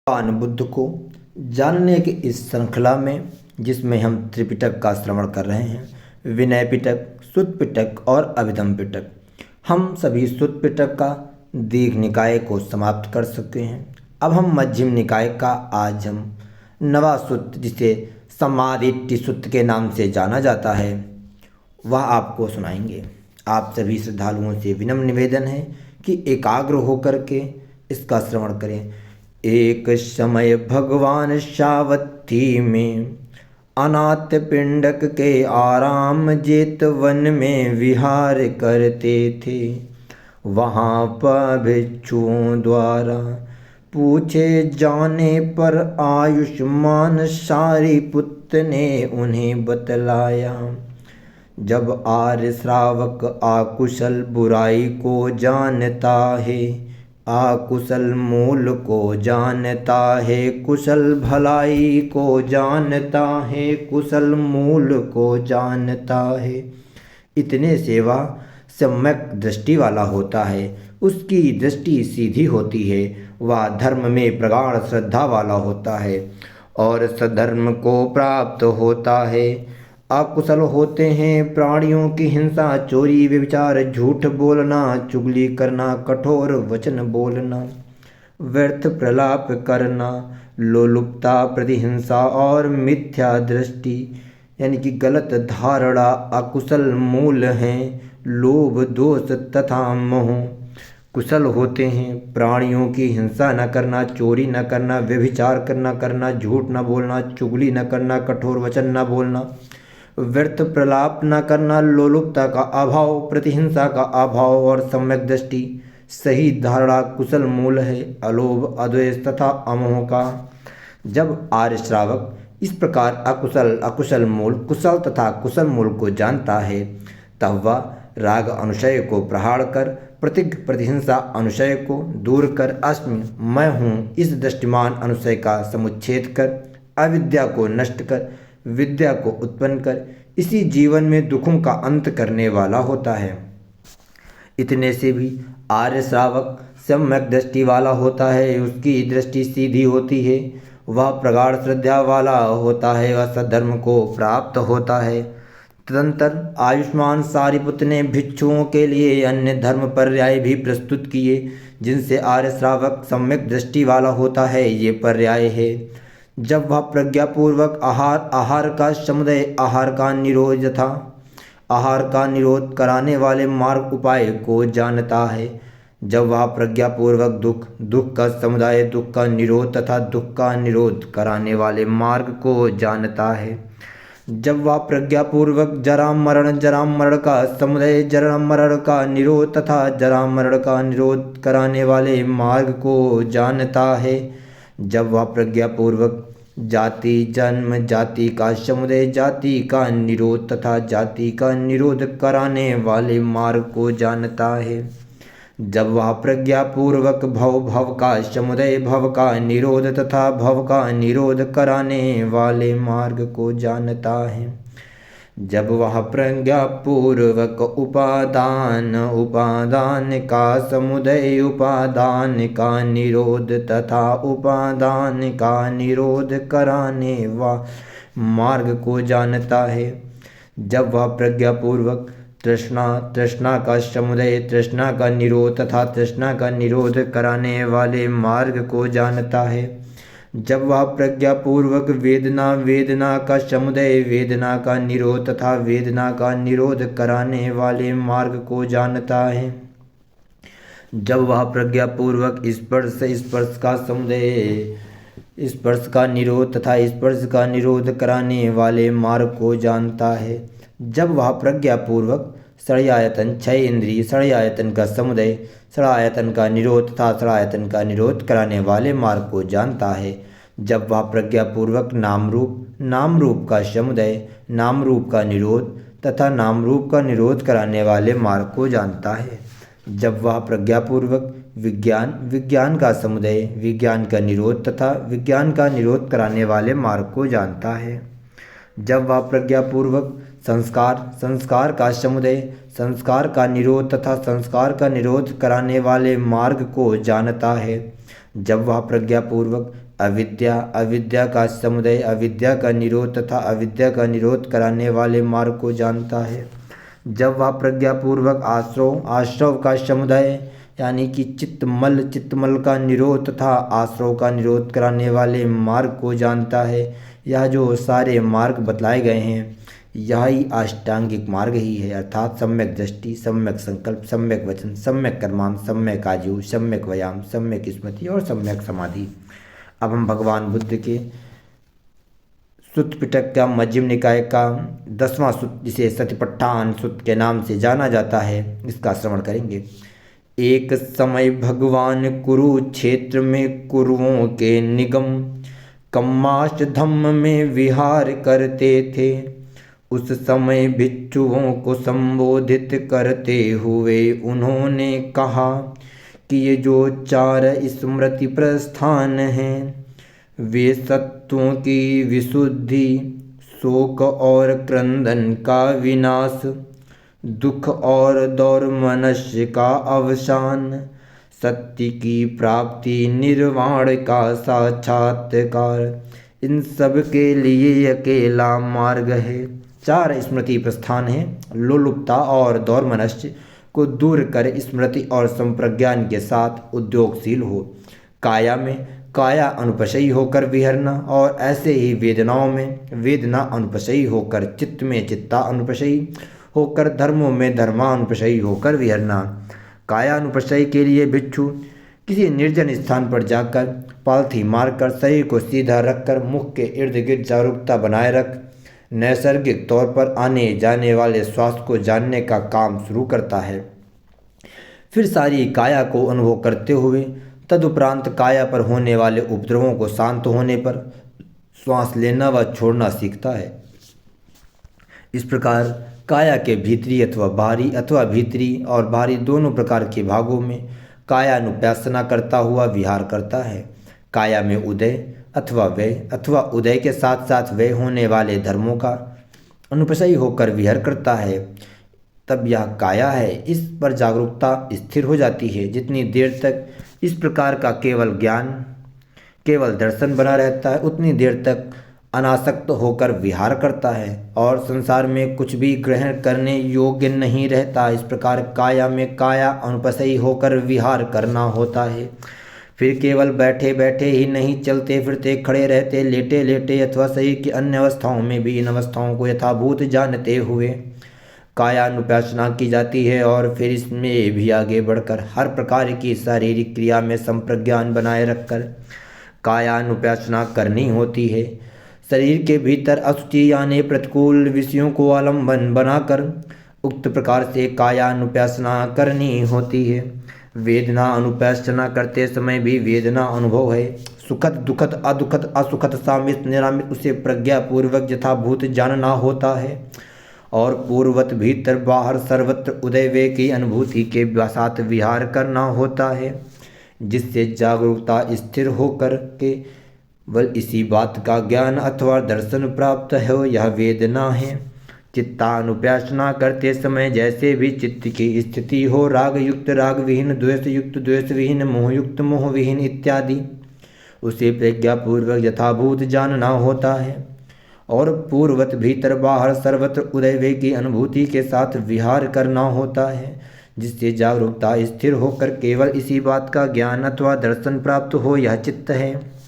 भगवान बुद्ध को जानने की इस श्रृंखला में जिसमें हम त्रिपिटक का श्रवण कर रहे हैं, विनय पिटक, सुत्त पिटक और अभिधम पिटक। हम सभी सुत्त पिटक का दीर्घ निकाय को समाप्त कर सकते हैं। अब हम मध्यम निकाय का आज हम नवा सुत्त, जिसे समाधिट्ठि सुत्त के नाम से जाना जाता है, वह आपको सुनाएंगे। आप सभी श्रद्धालुओं से विनम्र निवेदन है कि एकाग्र होकर के इसका श्रवण करें। एक समय भगवान सावत्थी में अनाथ पिंडक के आराम जेतवन में विहार करते थे। वहाँ पर भिक्षुओं द्वारा पूछे जाने पर आयुष्मान सारिपुत्र ने उन्हें बतलाया। जब आर्य श्रावक आकुशल बुराई को जानता है, आकुशल मूल को जानता है, कुशल भलाई को जानता है, कुशल मूल को जानता है। इतने से वह सम्यक दृष्टि वाला होता है, उसकी दृष्टि सीधी होती है। वह धर्म में प्रगाढ़ श्रद्धा वाला होता है और सधर्म को प्राप्त होता है। अकुशल होते हैं प्राणियों की हिंसा, चोरी, व्यभिचार, झूठ बोलना, चुगली करना, कठोर वचन बोलना, व्यर्थ प्रलाप करना, लोलुपता, प्रतिहिंसा और मिथ्या दृष्टि यानी कि गलत धारणा अकुशल मूल हैं। लोभ, दोष तथा मोह। कुशल होते हैं प्राणियों की हिंसा न करना, चोरी न करना, व्यभिचार करना, झूठ न बोलना, चुगली न करना, कठोर वचन न बोलना, व्यर्थ प्रलाप न करना, लोलुपता का अभाव, प्रतिहिंसा का अभाव और सम्यक दृष्टि, सही धारणा कुशल मूल है। अलोभ, अद्वेष तथा अमोह का। जब आर्य श्रावक इस प्रकार अकुशल, अकुशल मूल, कुशल तथा कुशल मूल को जानता है, तब वह राग अनुशय को प्रहार कर, प्रतिहिंसा अनुशय को दूर कर, अस्मि मैं हूँ इस दृष्टिमान अनुशय का समुच्छेद कर, अविद्या को नष्ट कर, विद्या को उत्पन्न कर, इसी जीवन में दुखों का अंत करने वाला होता है। इतने से भी आर्य श्रावक सम्यक दृष्टि वाला होता है, उसकी दृष्टि सीधी होती है, वह प्रगाढ़ श्रद्धा वाला होता है, वह सद्धर्म को प्राप्त होता है। तदंतर आयुष्मान सारिपुत्र ने भिक्षुओं के लिए अन्य धर्म पर्याय भी प्रस्तुत किए, जिनसे आर्य श्रावक सम्यक दृष्टि वाला होता है। ये पर्याय है: जब वह प्रज्ञापूर्वक आहार का समुदय, आहार का निरोध तथा आहार का निरोध कराने वाले मार्ग उपाय को जानता है। जब वह प्रज्ञापूर्वक दुख का समुदाय, दुख का निरोध तथा दुख का निरोध कराने वाले मार्ग को जानता है। जब वह प्रज्ञापूर्वक जरा मरण का समुदय, जरा मरण का निरोध तथा जरा मरण का निरोध कराने वाले मार्ग को जानता है। जब वह प्रज्ञापूर्वक जाति, जन्म, जाति का समुदय, जाति का निरोध तथा जाति का निरोध कराने वाले मार्ग को जानता है। जब वह प्रज्ञापूर्वक भव का समुदय, भव का निरोध तथा भव का निरोध कराने वाले मार्ग को जानता है। जब वह प्रज्ञापूर्वक उपादान का समुदय, उपादान का निरोध तथा उपादान का निरोध कराने वा मार्ग को जानता है। जब वह प्रज्ञापूर्वक तृष्णा का समुदय, तृष्णा का निरोध तथा तृष्णा का निरोध कराने वाले मार्ग को जानता है। जब वह प्रज्ञापूर्वक वेदना का समुदय, वेदना का निरोध तथा वेदना का निरोध कराने वाले मार्ग को जानता है। जब वह प्रज्ञापूर्वक स्पर्श का समुदय, स्पर्श का निरोध तथा स्पर्श का निरोध कराने वाले मार्ग को जानता है। जब वह प्रज्ञापूर्वक षड्आयतन, छह इंद्रिय, षड्आयतन का समुदय, षड्आयतन का निरोध तथा षड्आयतन का निरोध कराने वाले मार्ग को जानता है। जब वह प्रज्ञापूर्वक नाम रूप का समुदय, नाम रूप का निरोध तथा नाम रूप का निरोध कराने वाले मार्ग को जानता है। जब वह प्रज्ञापूर्वक विज्ञान का समुदय, विज्ञान का निरोध तथा विज्ञान का निरोध कराने वाले मार्ग को जानता है। जब वह प्रज्ञापूर्वक संस्कार का समुदय, संस्कार का निरोध तथा संस्कार का निरोध कराने वाले मार्ग को जानता है। जब वह प्रज्ञापूर्वक अविद्या, अविद्या का समुदय, अविद्या का निरोध तथा अविद्या का निरोध कराने वाले मार्ग को जानता है। जब वह प्रज्ञापूर्वक आश्रव का समुदाय यानी कि चित्तमल का निरोध तथा आश्रव का निरोध कराने वाले मार्ग को जानता है, यह जो सारे मार्ग बतलाए गए हैं यही अष्टांगिक मार्ग ही है, अर्थात सम्यक दृष्टि, सम्यक संकल्प, सम्यक वचन, सम्यक कर्मांत, सम्यक आजीव, सम्यक व्यायाम, सम्यक स्मृति और सम्यक समाधि। अब हम भगवान बुद्ध के सुत्त पिटक का मध्यम निकाय का 10वां सुत्त, जिसे सतिपट्ठान सुत्त के नाम से जाना जाता है, इसका श्रवण करेंगे। एक समय भगवान कुरुक्षेत्र में कुरुओं के निगम कम्माश धम्म में विहार करते थे। उस समय भिक्षुओं को संबोधित करते हुए उन्होंने कहा कि ये जो 4 स्मृति प्रस्थान हैं वे सत्वों की विशुद्धि, शोक और क्रंदन का विनाश, दुख और दौर्मनस्य का अवसान, सत्य की प्राप्ति, निर्वाण का साक्षात्कार, इन सब के लिए अकेला मार्ग है। 4 स्मृति प्रस्थान हैं। लोलुपता और दौर्मनस्य को दूर कर स्मृति और संप्रज्ञान के साथ उद्योगशील हो, काया में काया अनुपशयी होकर विहरना, और ऐसे ही वेदनाओं में वेदना अनुपशयी होकर, चित्त में चित्ता अनुपशयी होकर, धर्मों में धर्मानुपशयी होकर विहरना। काया अनुपशयी के लिए भिक्षु किसी निर्जन स्थान पर जाकर पालथी मारकर शरीर को सीधा रखकर मुख के इर्द गिर्द जागरूकता बनाए रख नैसर्गिक तौर पर आने जाने वाले स्वास्थ्य को जानने का काम शुरू करता है। फिर सारी काया को अनुभव करते हुए तदुपरांत काया पर होने वाले उपद्रवों को शांत होने पर श्वास लेना व छोड़ना सीखता है। इस प्रकार काया के भीतरी अथवा भीतरी और बाहरी दोनों प्रकार के भागों में कायानुपासना करता हुआ विहार करता है। काया में उदय अथवा व्यय अथवा उदय के साथ साथ व्यय होने वाले धर्मों का अनुपशयी होकर विहार करता है। तब यह काया है, इस पर जागरूकता स्थिर हो जाती है। जितनी देर तक इस प्रकार का केवल ज्ञान, केवल दर्शन बना रहता है, उतनी देर तक अनासक्त होकर विहार करता है और संसार में कुछ भी ग्रहण करने योग्य नहीं रहता। इस प्रकार काया में काया अनुपशयी होकर विहार करना होता है। फिर केवल बैठे बैठे ही नहीं, चलते फिरते, खड़े रहते, लेटे लेटे अथवा शरीर की अन्य अवस्थाओं में भी इन अवस्थाओं को यथाभूत जानते हुए कायानुपासना की जाती है। और फिर इसमें भी आगे बढ़कर हर प्रकार की शारीरिक क्रिया में संप्रज्ञान बनाए रखकर कायानुपासना करनी होती है। शरीर के भीतर अशुचि यानी प्रतिकूल विषयों को आलम्बन बनाकर उक्त प्रकार से कायानुपासना करनी होती है। वेदना अनुपासना करते समय भी वेदना अनुभव है, सुखद दुखद अदुखद असुखद सामित निरामित, उसे प्रज्ञापूर्वक यथाभूत जानना होता है। और पूर्वत भीतर बाहर सर्वत्र उदयवे की अनुभूति के साथ विहार करना होता है, जिससे जागरूकता स्थिर होकर के केवल इसी बात का ज्ञान अथवा दर्शन प्राप्त हो, यह वेदना है। चित्तानुपासना करते समय जैसे भी चित्त की स्थिति हो, राग युक्त राग विहीन, द्वेष युक्त द्वेष विहीन, मोह युक्त मोह विहीन इत्यादि, उसे प्रज्ञापूर्वक यथाभूत जानना होता है। और पूर्वत भीतर बाहर सर्वत्र उदयवे की अनुभूति के साथ विहार करना होता है, जिससे जागरूकता स्थिर होकर केवल इसी बात का ज्ञान अथवा दर्शन प्राप्त हो, यह चित्त है।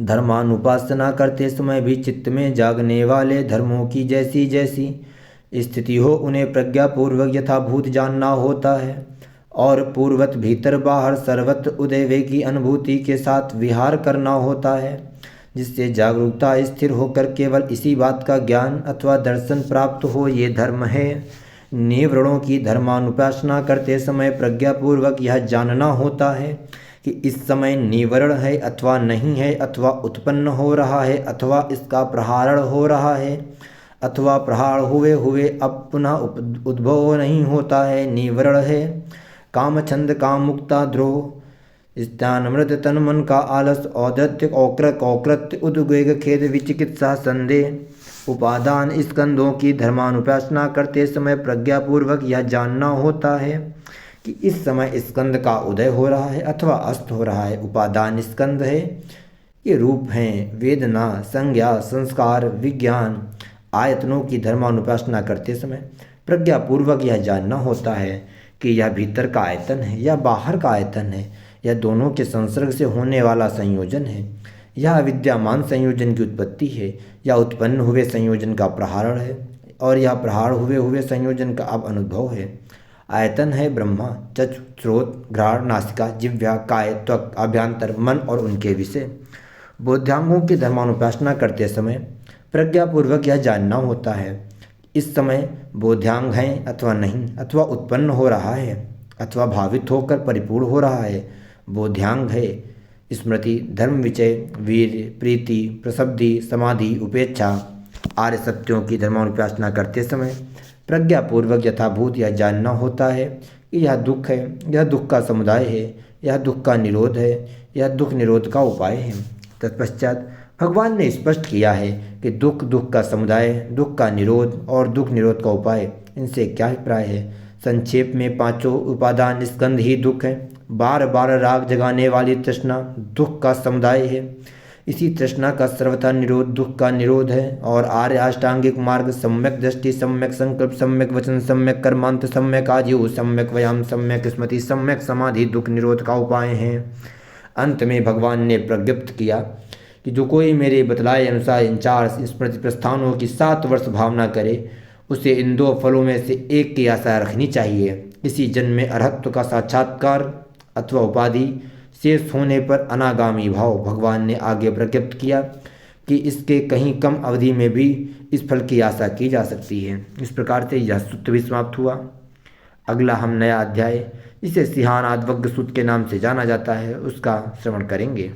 धर्मानुपासना करते समय भी चित्त में जागने वाले धर्मों की जैसी जैसी स्थिति हो, उन्हें प्रज्ञापूर्वक यथाभूत जानना होता है। और पूर्वत भीतर बाहर सर्वत्र उदयवे की अनुभूति के साथ विहार करना होता है, जिससे जागरूकता स्थिर होकर केवल इसी बात का ज्ञान अथवा दर्शन प्राप्त हो, ये धर्म है। निवृणों की धर्मानुपासना करते समय प्रज्ञापूर्वक यह जानना होता है कि इस समय निवरण है अथवा नहीं है, अथवा उत्पन्न हो रहा है अथवा इसका प्रहारण हो रहा है, अथवा प्रहार हुए हुए अब पुनः उद्भव नहीं होता है, निवरण है। काम छंद काम मुक्ता द्रोह, स्थानमृत तन मन का आलस, औदत्य औकृत्य उद्वेग खेद विचिकित्सा संदेह, उपादान स्कंदों की धर्मानुपासना करते समय प्रज्ञापूर्वक यह जानना होता है कि इस समय स्कंद का उदय हो रहा है अथवा अस्त हो रहा है। उपादान स्कंद है, ये रूप हैं वेदना, संज्ञा, संस्कार, विज्ञान। आयतनों की धर्मानुपासना करते समय प्रज्ञापूर्वक यह जानना होता है कि यह भीतर का आयतन है या बाहर का आयतन है, यह दोनों के संसर्ग से होने वाला संयोजन है, यह विद्यमान संयोजन की उत्पत्ति है या उत्पन्न हुए संयोजन का प्रहारण है, और यह प्रहार हुए हुए संयोजन का अब अनुभव है। आयतन है ब्रह्मा, चक्षु, श्रोत, घ्राण, नासिका, जिह्वा, काय, त्वक, अभ्यंतर, मन और उनके विषय। बोधांगों की धर्मानुपासना करते समय प्रज्ञापूर्वक यह जानना होता है इस समय बोधांग हैं अथवा नहीं, अथवा उत्पन्न हो रहा है अथवा भावित होकर परिपूर्ण हो रहा है। बोधांग है स्मृति, धर्म विचय, वीर, प्रीति, प्रसब्धि, समाधि, उपेक्षा। आर्य सत्यों की धर्मानुपासना करते समय प्रज्ञापूर्वक यथाभूत यह जानना होता है कि यह दुख है, यह दुख का समुदाय है, यह दुख का निरोध है, यह दुख निरोध का उपाय है। तत्पश्चात भगवान ने स्पष्ट किया है कि दुख, दुख का समुदाय, दुख का निरोध और दुख निरोध का उपाय, इनसे क्या अभिप्राय है। संक्षेप में पांचों उपादान स्कंध ही दुख है। बार बार राग जगाने वाली तृष्णा दुख का समुदाय है। इसी तृष्णा का सर्वथा निरोध दुख का निरोध है। और आर्य अष्टांगिक मार्ग सम्यक दृष्टि, सम्यक संकल्प, सम्यक वचन, सम्यक कर्मांत, सम्यक आजीव, सम्यक व्यायाम, सम्यक स्मृति, सम्यक समाधि दुख निरोध का उपाय हैं। अंत में भगवान ने प्रज्ञप्त किया कि जो कोई मेरे बतलाए अनुसार इन चार स्मृति प्रस्थानों की 7 वर्ष भावना करे, उसे इन 2 फलों में से एक की आशा रखनी चाहिए। इसी जन्म में अरहत्व का साक्षात्कार अथवा उपाधि, शेष होने पर अनागामी भाव। भगवान ने आगे प्रज्ञप्त किया कि इसके कहीं कम अवधि में भी इस फल की आशा की जा सकती है। इस प्रकार से यह सूत्र भी समाप्त हुआ। अगला हम नया अध्याय, जिसे सिंहानाद वज्ञ सूत्र के नाम से जाना जाता है, उसका श्रवण करेंगे।